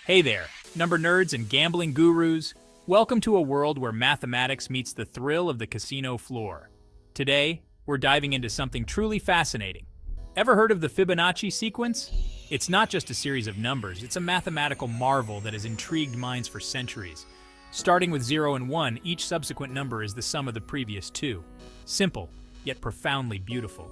Hey there, number nerds and gambling gurus. Welcome to a world where mathematics meets the thrill of the casino floor. Today, we're diving into something truly fascinating. Ever heard of the Fibonacci sequence? It's not just a series of numbers, it's a mathematical marvel that has intrigued minds for centuries. Starting with 0 and 1, each subsequent number is the sum of the previous two. Simple, yet profoundly beautiful.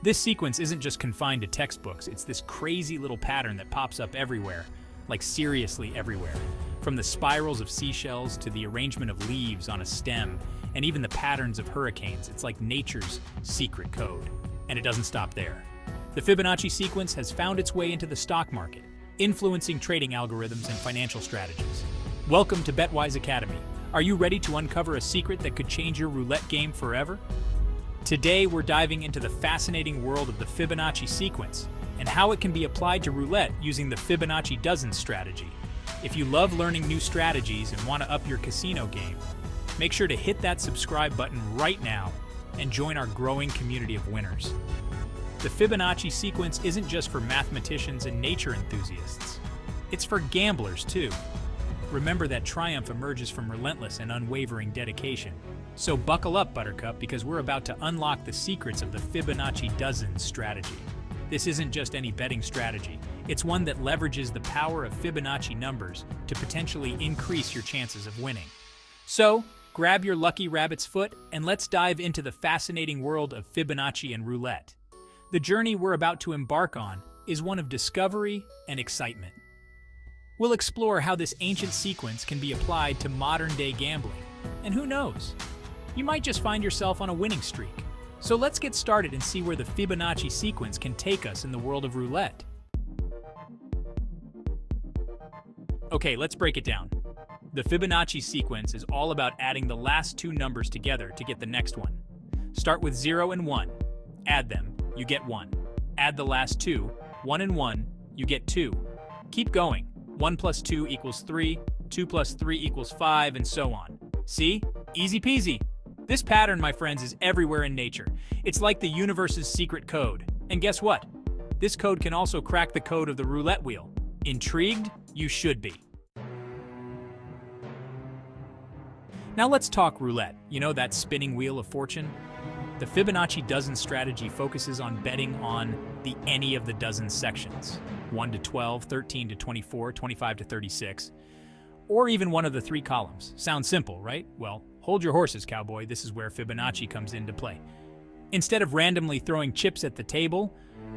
This sequence isn't just confined to textbooks, it's this crazy little pattern that pops up everywhere. Like seriously everywhere. From the spirals of seashells to the arrangement of leaves on a stem, and even the patterns of hurricanes, it's like nature's secret code. And it doesn't stop there. The Fibonacci sequence has found its way into the stock market, influencing trading algorithms and financial strategies. Welcome to BetWise Academy. Are you ready to uncover a secret that could change your roulette game forever? Today, we're diving into the fascinating world of the Fibonacci sequence and how it can be applied to roulette using the Fibonacci Dozens Strategy. If you love learning new strategies and want to up your casino game, make sure to hit that subscribe button right now and join our growing community of winners. The Fibonacci sequence isn't just for mathematicians and nature enthusiasts. It's for gamblers too. Remember that triumph emerges from relentless and unwavering dedication. So buckle up, Buttercup, because we're about to unlock the secrets of the Fibonacci Dozens Strategy. This isn't just any betting strategy. It's one that leverages the power of Fibonacci numbers to potentially increase your chances of winning. So, grab your lucky rabbit's foot and let's dive into the fascinating world of Fibonacci and roulette. The journey we're about to embark on is one of discovery and excitement. We'll explore how this ancient sequence can be applied to modern-day gambling. And who knows? You might just find yourself on a winning streak. So let's get started and see where the Fibonacci sequence can take us in the world of roulette. Okay, let's break it down. The Fibonacci sequence is all about adding the last two numbers together to get the next one. Start with 0 and 1. Add them, you get 1. Add the last two, 1 and 1, you get 2. Keep going. 1 plus 2 equals 3, 2 plus 3 equals 5, and so on. See? Easy peasy. This pattern, my friends, is everywhere in nature. It's like the universe's secret code. And guess what? This code can also crack the code of the roulette wheel. Intrigued? You should be. Now let's talk roulette. You know, that spinning wheel of fortune? The Fibonacci Dozens Strategy focuses on betting on the any of the dozen sections. 1 to 12, 13 to 24, 25 to 36, or even one of the three columns. Sounds simple, right? Well, hold your horses, cowboy. This is where Fibonacci comes into play. Instead of randomly throwing chips at the table,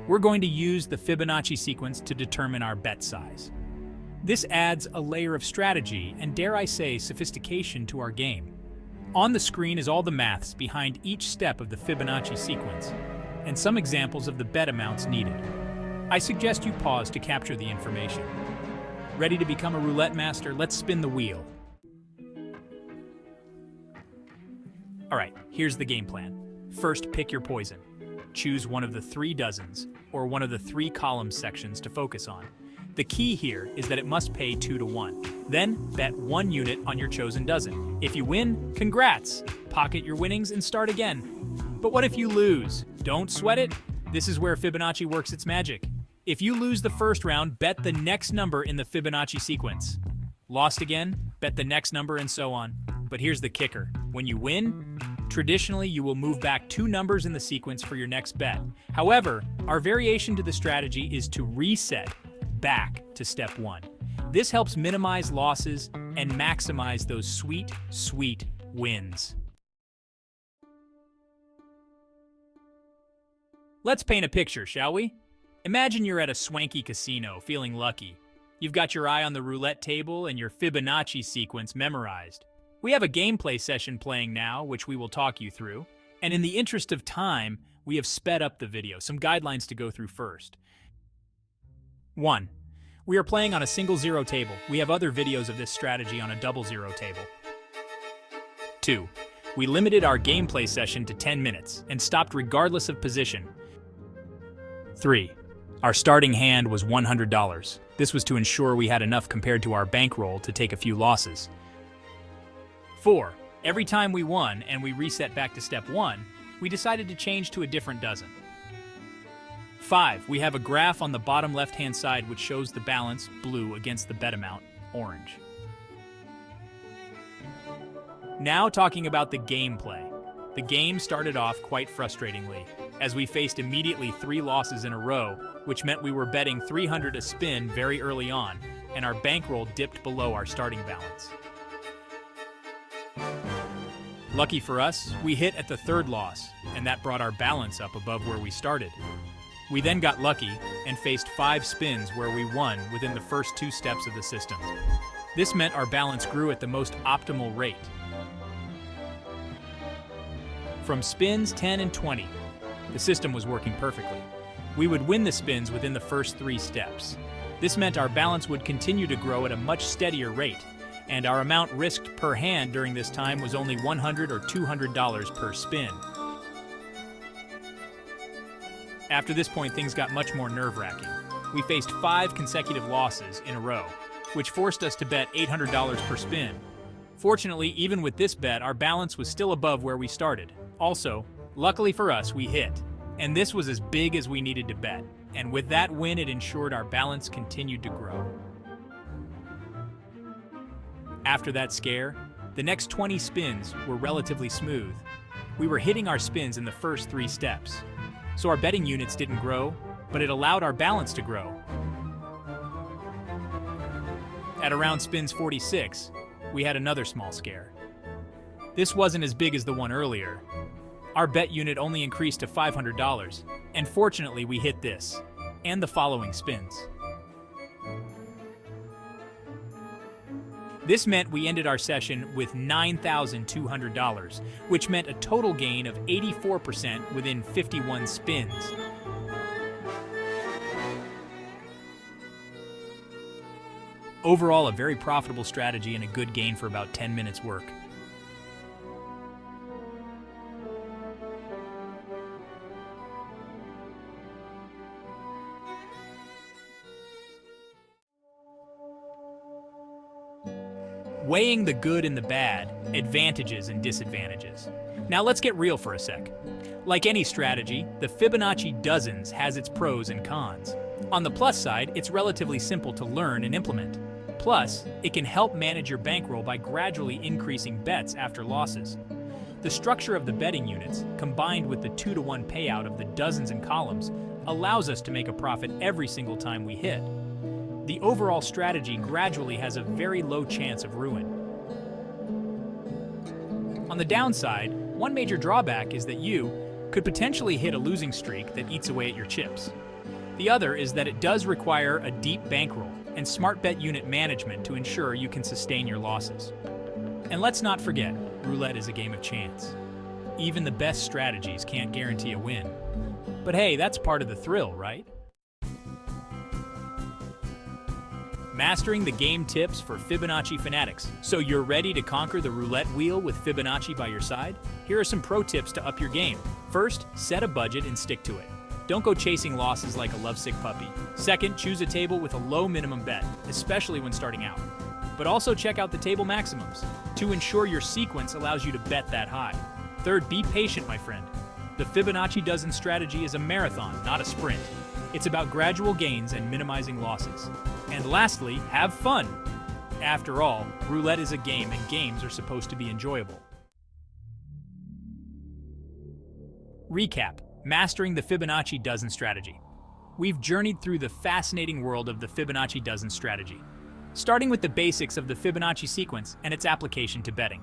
we're going to use the Fibonacci sequence to determine our bet size. This adds a layer of strategy and, dare I say, sophistication to our game. On the screen is all the maths behind each step of the Fibonacci sequence, and some examples of the bet amounts needed. I suggest you pause to capture the information. Ready to become a roulette master? Let's spin the wheel. Alright, here's the game plan. First, pick your poison. Choose one of the three dozens, or one of the three column sections to focus on. The key here is that it must pay 2 to 1. Then, bet 1 unit on your chosen dozen. If you win, congrats! Pocket your winnings and start again. But what if you lose? Don't sweat it. This is where Fibonacci works its magic. If you lose the first round, bet the next number in the Fibonacci sequence. Lost again? Bet the next number and so on. But here's the kicker. When you win, traditionally you will move back 2 numbers in the sequence for your next bet. However, our variation to the strategy is to reset back to step 1. This helps minimize losses and maximize those sweet, sweet wins. Let's paint a picture, shall we? Imagine you're at a swanky casino, feeling lucky. You've got your eye on the roulette table and your Fibonacci sequence memorized. We have a gameplay session playing now, which we will talk you through. And in the interest of time, we have sped up the video. Some guidelines to go through first. 1. We are playing on a single zero table. We have other videos of this strategy on a double zero table. 2. We limited our gameplay session to 10 minutes and stopped regardless of position. 3. Our starting hand was $100. This was to ensure we had enough compared to our bankroll to take a few losses. 4. Every time we won and we reset back to step 1, we decided to change to a different dozen. 5. We have a graph on the bottom left-hand side which shows the balance, blue, against the bet amount, orange. Now talking about the gameplay. The game started off quite frustratingly, as we faced immediately 3 losses in a row, which meant we were betting 300 a spin very early on, and our bankroll dipped below our starting balance. Lucky for us, we hit at the 3rd loss, and that brought our balance up above where we started. We then got lucky and faced 5 spins where we won within the first 2 steps of the system. This meant our balance grew at the most optimal rate. From spins 10 and 20, the system was working perfectly. We would win the spins within the first 3 steps. This meant our balance would continue to grow at a much steadier rate, and our amount risked per hand during this time was only $100 or $200 per spin. After this point, things got much more nerve-wracking. We faced 5 consecutive losses in a row, which forced us to bet $800 per spin. Fortunately, even with this bet, our balance was still above where we started. Also, luckily for us, we hit, and this was as big as we needed to bet. And with that win, it ensured our balance continued to grow. After that scare, the next 20 spins were relatively smooth. We were hitting our spins in the first 3 steps. So our betting units didn't grow, but it allowed our balance to grow. At around spins 46, we had another small scare. This wasn't as big as the one earlier. Our bet unit only increased to $500, and fortunately we hit this, and the following spins. This meant we ended our session with $9,200, which meant a total gain of 84% within 51 spins. Overall, a very profitable strategy and a good gain for about 10 minutes work. Weighing the good and the bad, advantages and disadvantages. Now let's get real for a sec. Like any strategy, the Fibonacci Dozens has its pros and cons. On the plus side, it's relatively simple to learn and implement. Plus, it can help manage your bankroll by gradually increasing bets after losses. The structure of the betting units, combined with the 2-to-1 payout of the dozens and columns, allows us to make a profit every single time we hit. The overall strategy gradually has a very low chance of ruin. On the downside, one major drawback is that you could potentially hit a losing streak that eats away at your chips. The other is that it does require a deep bankroll and smart bet unit management to ensure you can sustain your losses. And let's not forget, roulette is a game of chance. Even the best strategies can't guarantee a win. But hey, that's part of the thrill, right? Mastering the game tips for Fibonacci fanatics. So you're ready to conquer the roulette wheel with Fibonacci by your side? Here are some pro tips to up your game. First, set a budget and stick to it. Don't go chasing losses like a lovesick puppy. Second, choose a table with a low minimum bet, especially when starting out. But also check out the table maximums to ensure your sequence allows you to bet that high. Third, be patient, my friend. The Fibonacci Dozens Strategy is a marathon, not a sprint. It's about gradual gains and minimizing losses. And lastly, have fun. After all, roulette is a game and games are supposed to be enjoyable. Recap: mastering the Fibonacci Dozens Strategy. We've journeyed through the fascinating world of the Fibonacci Dozens Strategy, starting with the basics of the Fibonacci sequence and its application to betting.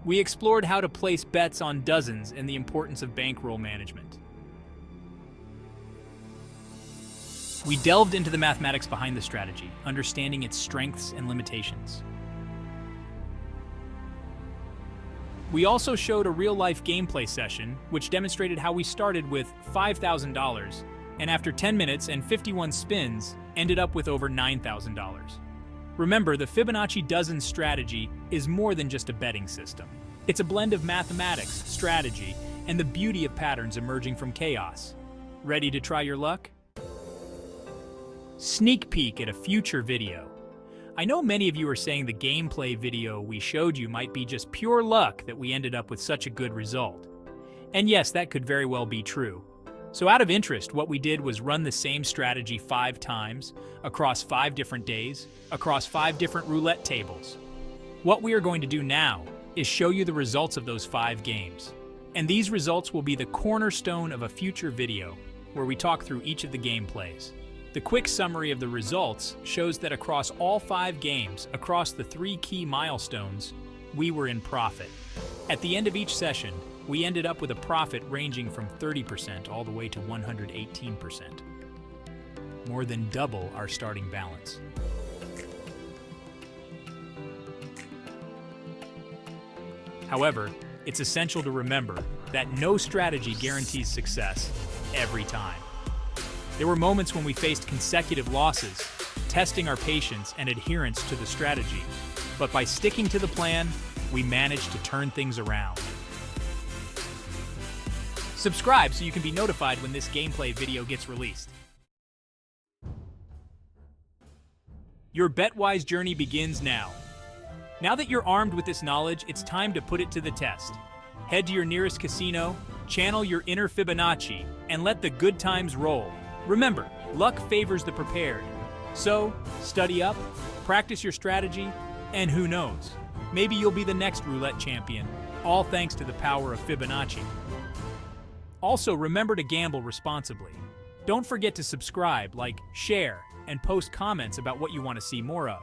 We explored how to place bets on dozens and the importance of bankroll management. We delved into the mathematics behind the strategy, understanding its strengths and limitations. We also showed a real-life gameplay session, which demonstrated how we started with $5,000, and after 10 minutes and 51 spins, ended up with over $9,000. Remember, the Fibonacci Dozens Strategy is more than just a betting system. It's a blend of mathematics, strategy, and the beauty of patterns emerging from chaos. Ready to try your luck? Sneak peek at a future video. I know many of you are saying the gameplay video we showed you might be just pure luck that we ended up with such a good result. And yes, that could very well be true. So out of interest, what we did was run the same strategy 5 times, across 5 different days, across 5 different roulette tables. What we are going to do now is show you the results of those 5 games. And these results will be the cornerstone of a future video where we talk through each of the gameplays. The quick summary of the results shows that across all 5 games, across the 3 key milestones, we were in profit. At the end of each session, we ended up with a profit ranging from 30% all the way to 118%. More than double our starting balance. However, it's essential to remember that no strategy guarantees success every time. There were moments when we faced consecutive losses, testing our patience and adherence to the strategy. But by sticking to the plan, we managed to turn things around. Subscribe so you can be notified when this gameplay video gets released. Your BetWise journey begins now. Now that you're armed with this knowledge, it's time to put it to the test. Head to your nearest casino, channel your inner Fibonacci, and let the good times roll. Remember, luck favors the prepared. So, study up, practice your strategy, and who knows, maybe you'll be the next roulette champion, all thanks to the power of Fibonacci. Also, remember to gamble responsibly. Don't forget to subscribe, like, share, and post comments about what you want to see more of.